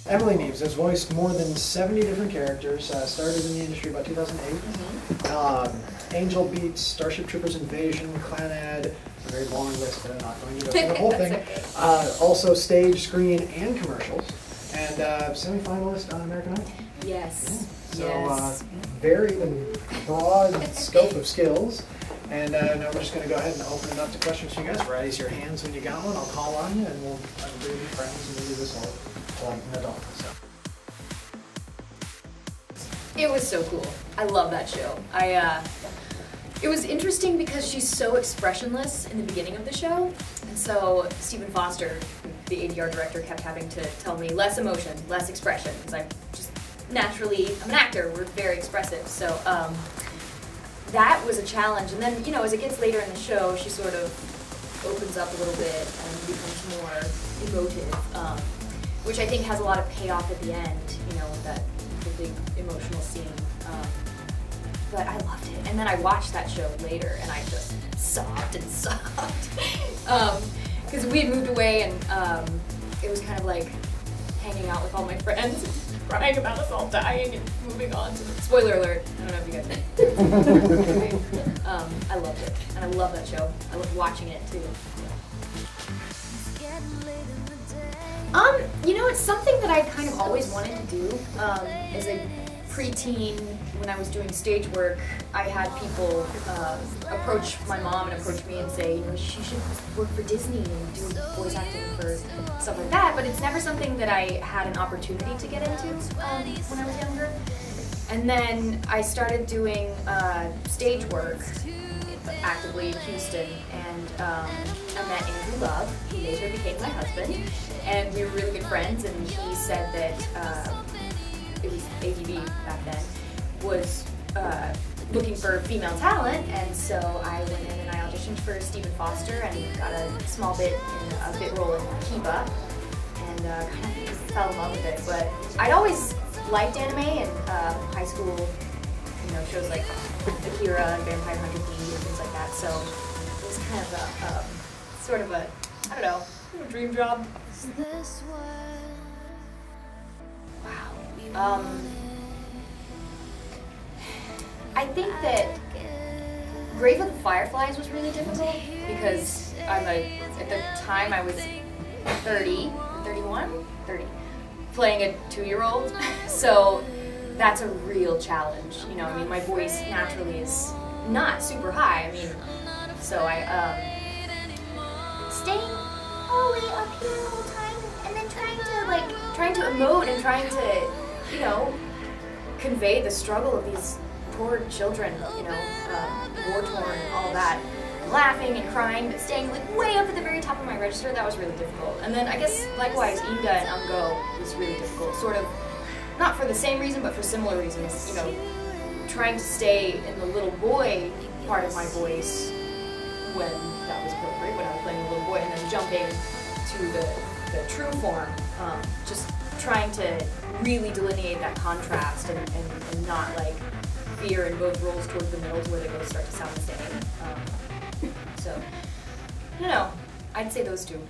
Emily Neves has voiced more than 70 different characters, started in the industry about 2008. Angel Beats, Starship Troopers Invasion, Clanad, a very long list, but I'm not going to go through the whole thing. Okay. Also stage, screen, and commercials. And semi-finalist on American Idol. Yes. So Yes. very broad scope of skills. And now we're just going to go ahead and open it up to questions from you guys. Raise your hands when you got one. I'll call on you, and we'll be friends and we'll do this all like an adult. So. It was so cool. I love that show. It was interesting because she's so expressionless in the beginning of the show, and so Stephen Foster, the ADR director, kept having to tell me less emotion, less expression, because I'm an actor, we're very expressive, so that was a challenge. And then, you know, as it gets later in the show, she sort of opens up a little bit and becomes more emotive, which I think has a lot of payoff at the end, you know, with the big emotional scene. But I loved it. And then I watched that show later and I just sobbed and sobbed. Because we had moved away and it was kind of like hanging out with all my friends and crying about us all dying and moving on to the spoiler alert. I don't know if you guys I loved it. And I love that show. I love watching it too. You know, it's something that I kind of always wanted to do. As a preteen, when I was doing stage work, I had people approach my mom and approach me and say, you know, she should work for Disney and do voice acting for stuff like that. But it's never something that I had an opportunity to get into when I was younger. And then I started doing stage work actively in Houston, and I met Andrew Love, who later became my husband, and we were really good friends, and he said that it was ADV back then, was looking for female talent, and so I went in and I auditioned for Stephen Foster and got a small bit in a bit role in Kiba, and kind of fell in love with it. But I'd always liked anime in high school, you know, shows like Akira and Vampire Hunter D and things like that, so it was kind of a, sort of a, I don't know, dream job. Wow. I think that Grave of the Fireflies was really difficult because at the time I was 30, playing a 2-year-old, so that's a real challenge. You know, I mean, my voice naturally is not super high. I mean, so I staying all the way up here the whole time, and then trying to emote and trying to, you know, convey the struggle of these poor children, you know, war-torn and all that, laughing and crying, but staying like way up at the very top of my register. That was really difficult. And then I guess likewise, Inga and Ungo was really difficult. Sort of, not for the same reason, but for similar reasons. You know, trying to stay in the little boy part of my voice when that was appropriate, when I was playing a little boy, and then jumping to the true form. Just trying to really delineate that contrast and not like veer in both roles towards the middle where they both start to sound the same. So, I don't know, I'd say those two.